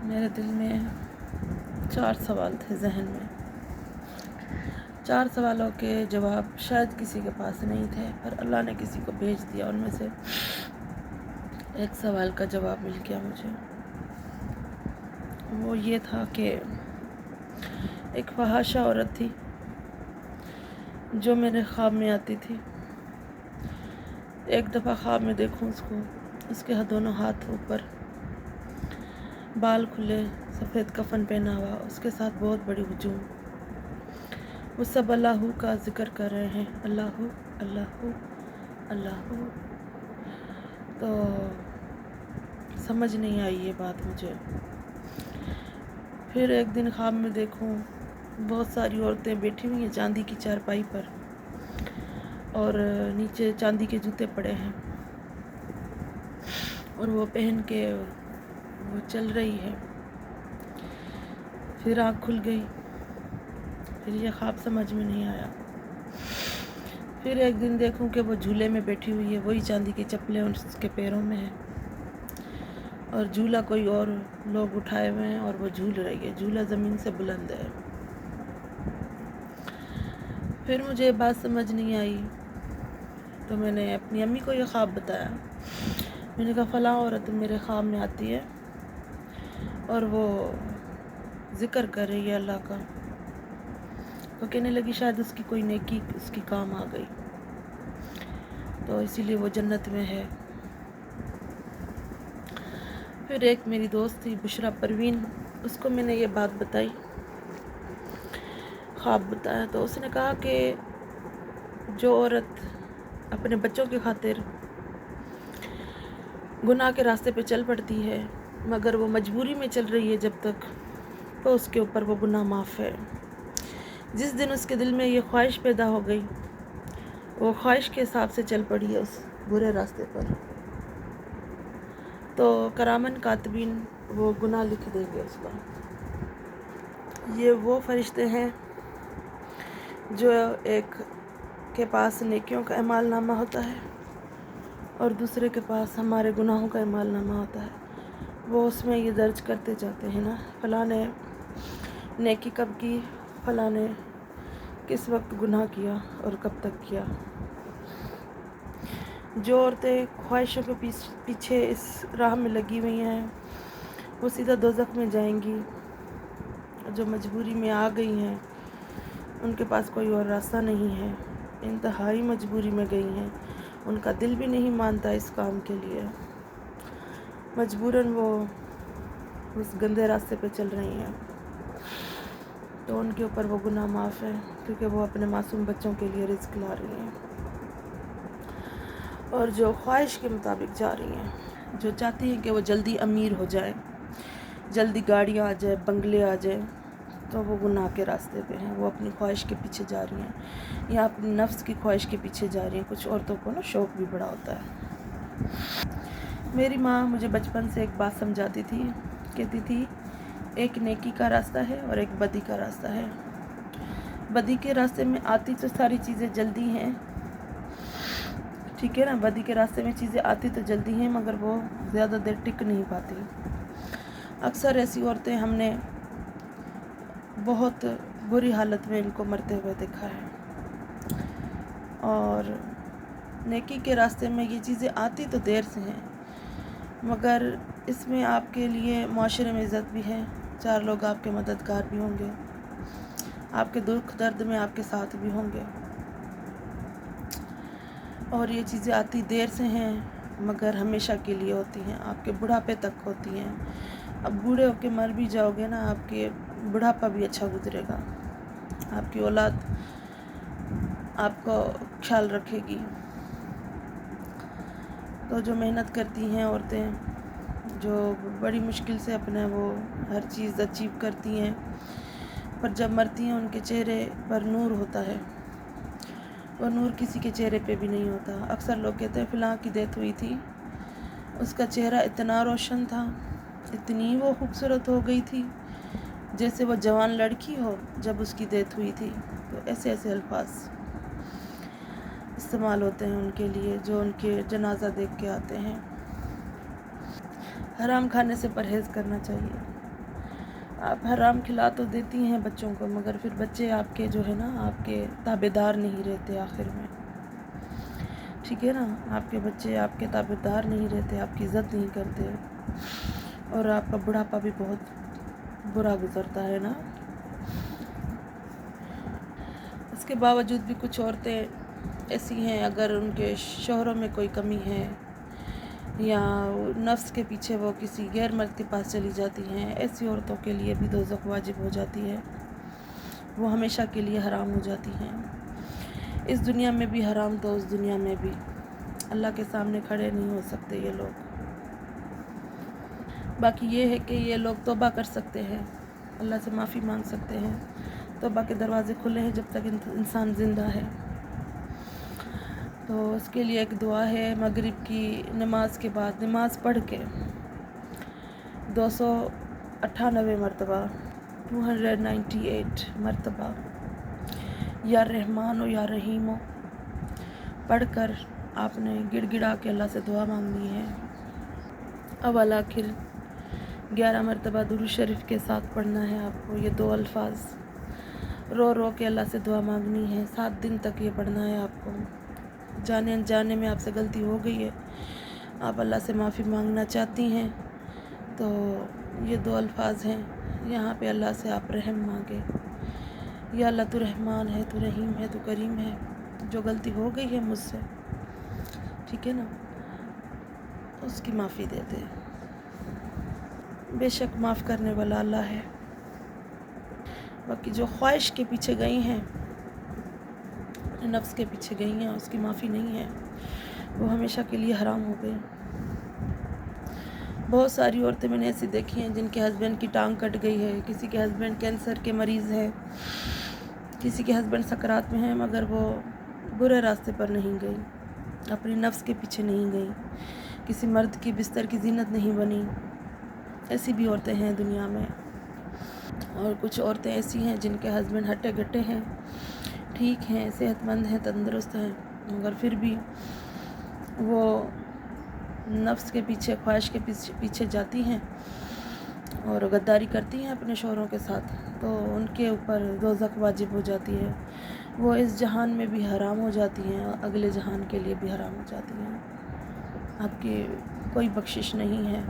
میرے دل میں 4 سوال تھے ذہن میں. 4 سوالوں کے جواب شاید کسی کے پاس نہیں تھے، پر اللہ نے کسی کو بھیج دیا. ان میں سے ایک سوال کا جواب مل گیا مجھے. وہ یہ تھا کہ ایک فحاشہ عورت تھی جو میرے خواب میں آتی تھی. ایک دفعہ خواب میں دیکھوں اس کو، اس کے دونوں ہاتھ اوپر، بال کھلے، سفید کفن پہنا ہوا، اس کے ساتھ بہت بڑی ہجوم. وہ سب اللہ کا ذکر کر رہے ہیں، اللہ اللہ اللہ. تو سمجھ نہیں آئی یہ بات مجھے. پھر ایک دن خواب میں دیکھوں بہت ساری عورتیں بیٹھی ہوئی ہیں چاندی کی چارپائی پر، اور نیچے چاندی کے جوتے پڑے ہیں، اور وہ پہن کے وہ چل رہی ہے. پھر آنکھ کھل گئی. پھر یہ خواب سمجھ میں نہیں آیا. پھر ایک دن دیکھوں کہ وہ جھولے میں بیٹھی ہوئی ہے، وہی چاندی کی چپلیں اس کے پیروں میں ہیں، اور جھولا کوئی اور لوگ اٹھائے ہوئے ہیں اور وہ جھول رہی ہے. جھولا زمین سے بلند ہے. پھر مجھے یہ بات سمجھ نہیں آئی، تو میں نے اپنی امی کو یہ خواب بتایا. میں نے کہا فلاں عورت میرے خواب میں آتی ہے اور وہ ذکر کر رہی ہے اللہ کا. وہ کہنے لگی شاید اس کی کوئی نیکی اس کی کام آ گئی، تو اسی لیے وہ جنت میں ہے. پھر ایک میری دوست تھی بشریٰ پروین، اس کو میں نے یہ بات بتائی، خواب بتایا. تو اس نے کہا کہ جو عورت اپنے بچوں کی خاطر گناہ کے راستے پہ چل پڑتی ہے، مگر وہ مجبوری میں چل رہی ہے جب تک، تو اس کے اوپر وہ گناہ معاف ہے. جس دن اس کے دل میں یہ خواہش پیدا ہو گئی، وہ خواہش کے حساب سے چل پڑی ہے اس برے راستے پر، تو کرامن کاتبین وہ گناہ لکھ دیں گے اس کا. یہ وہ فرشتے ہیں جو ایک کے پاس نیکیوں کا اعمال نامہ ہوتا ہے اور دوسرے کے پاس ہمارے گناہوں کا اعمال نامہ ہوتا ہے. وہ اس میں یہ درج کرتے جاتے ہیں نا، فلاں نے نیکی کب کی، فلاں نے کس وقت گناہ کیا اور کب تک کیا. جو عورتیں خواہشوں کے پیچھے اس راہ میں لگی ہوئی ہیں وہ سیدھا دوزخ میں جائیں گی. جو مجبوری میں آ گئی ہیں ان کے پاس کوئی اور راستہ نہیں ہے، انتہائی مجبوری میں گئی ہیں، ان کا دل بھی نہیں مانتا اس کام کے لیے، مجبوراً وہ اس گندے راستے پہ چل رہی ہیں. تو ان کے اوپر وہ گناہ معاف ہے، کیونکہ وہ اپنے معصوم بچوں کے لیے رزق لا رہی ہیں، اور جو خواہش کے مطابق جا رہی ہیں، جو چاہتی ہیں کہ وہ جلدی امیر ہو جائے، جلدی گاڑیاں آ جائے، بنگلے آ جائے، تو وہ گناہ کے راستے پہ ہیں. وہ اپنی خواہش کے پیچھے جا رہی ہیں، یا اپنی نفس کی خواہش کے پیچھے جا رہی ہیں. کچھ عورتوں کو نا شوق بھی بڑا ہوتا ہے. میری ماں مجھے بچپن سے ایک بات سمجھاتی تھی، کہتی تھی ایک نیکی کا راستہ ہے اور ایک بدی کا راستہ ہے. بدی کے راستے میں آتی تو ساری چیزیں جلدی ہیں، ٹھیک ہے نا، بدی کے راستے میں چیزیں آتی تو جلدی ہیں، مگر وہ زیادہ دیر ٹک نہیں پاتی. اکثر ایسی عورتیں ہم نے بہت بری حالت میں ان کو مرتے ہوئے دیکھا ہے. اور نیکی کے راستے میں یہ چیزیں آتی تو دیر سے ہیں، مگر اس میں آپ کے لیے معاشرے میں عزت بھی ہے، 4 لوگ آپ کے مددگار بھی ہوں گے، آپ کے دکھ درد میں آپ کے ساتھ بھی ہوں گے. اور یہ چیزیں آتی دیر سے ہیں مگر ہمیشہ کے لیے ہوتی ہیں، آپ کے بڑھاپے تک ہوتی ہیں. اب بوڑھے ہو کے مر بھی جاؤ گے نا، آپ کے بڑھاپا بھی اچھا گزرے گا، آپ کی اولاد آپ کو خیال رکھے گی. تو جو محنت کرتی ہیں عورتیں، جو بڑی مشکل سے اپنا وہ ہر چیز اچیو کرتی ہیں، پر جب مرتی ہیں ان کے چہرے پر نور ہوتا ہے، وہ نور کسی کے چہرے پہ بھی نہیں ہوتا. اکثر لوگ کہتے ہیں فلاں کی ڈیتھ ہوئی تھی، اس کا چہرہ اتنا روشن تھا، اتنی وہ خوبصورت ہو گئی تھی جیسے وہ جوان لڑکی ہو جب اس کی ڈیتھ ہوئی تھی. تو ایسے ایسے الفاظ استعمال ہوتے ہیں ان کے لیے جو ان کے جنازہ دیکھ کے آتے ہیں. حرام کھانے سے پرہیز کرنا چاہیے. آپ حرام کھلا تو دیتی ہیں بچوں کو، مگر پھر بچے آپ کے جو ہے نا آپ کے تابع دار نہیں رہتے آخر میں، ٹھیک ہے نا؟ آپ کے بچے آپ کے تابع دار نہیں رہتے، آپ کی عزت نہیں کرتے، اور آپ کا بڑھاپا بھی بہت برا گزرتا ہے نا۔ اس کے باوجود بھی کچھ عورتیں ایسی ہیں، اگر ان کے شوہروں میں کوئی کمی ہے یا نفس کے پیچھے وہ کسی غیر مرد کے پاس چلی جاتی ہیں، ایسی عورتوں کے لیے بھی دوزخ واجب ہو جاتی ہے، وہ ہمیشہ کے لیے حرام ہو جاتی ہیں، اس دنیا میں بھی حرام تو اس دنیا میں بھی۔ اللہ کے سامنے کھڑے نہیں ہو سکتے یہ لوگ۔ باقی یہ ہے کہ یہ لوگ توبہ کر سکتے ہیں، اللہ سے معافی مانگ سکتے ہیں، توبہ کے دروازے کھلے ہیں جب تک انسان زندہ ہے۔ تو اس کے لیے ایک دعا ہے، مغرب کی نماز کے بعد نماز پڑھ کے 298 مرتبہ 298 مرتبہ یا رحمان و یا رحیم پڑھ کر آپ نے گڑ گڑا کے اللہ سے دعا مانگنی ہے۔ اول آخر 11 مرتبہ درود شریف کے ساتھ پڑھنا ہے آپ کو، یہ 2 الفاظ رو رو کے اللہ سے دعا مانگنی ہے، 7 دن تک یہ پڑھنا ہے آپ کو۔ جانے انجانے میں آپ سے غلطی ہو گئی ہے، آپ اللہ سے معافی مانگنا چاہتی ہیں، تو یہ 2 الفاظ ہیں، یہاں پہ اللہ سے آپ رحم مانگے، یا اللہ تو رحمان ہے، تو رحیم ہے، تو کریم ہے، جو غلطی ہو گئی ہے مجھ سے، ٹھیک ہے نا، اس کی معافی دے دے، بے شک معاف کرنے والا اللہ ہے۔ باقی جو خواہش کے پیچھے گئی ہیں، نفس کے پیچھے گئی ہیں، اس کی معافی نہیں ہے، وہ ہمیشہ کے لیے حرام ہو گئے۔ بہت ساری عورتیں میں نے ایسی دیکھی ہیں جن کے ہسبینڈ کی ٹانگ کٹ گئی ہے، کسی کے ہسبینڈ کینسر کے مریض ہے، کسی کے ہسبینڈ سکرات میں ہیں، مگر وہ برے راستے پر نہیں گئی، اپنی نفس کے پیچھے نہیں گئی، کسی مرد کی بستر کی زینت نہیں بنی۔ ایسی بھی عورتیں ہیں دنیا میں، اور کچھ عورتیں ایسی ہیں جن کے ہسبینڈ ہٹے گٹے ہیں، ٹھیک ہیں، صحت مند ہیں، تندرست ہیں، مگر پھر بھی وہ نفس کے پیچھے، خواہش کے پیچھے جاتی ہیں اور غداری کرتی ہیں اپنے شوہروں کے ساتھ، تو ان کے اوپر دوزخ واجب ہو جاتی ہے، وہ اس جہان میں بھی حرام ہو جاتی ہیں اور اگلے جہان کے لیے بھی حرام ہو جاتی ہیں، آپ کی کوئی بخشش نہیں ہے۔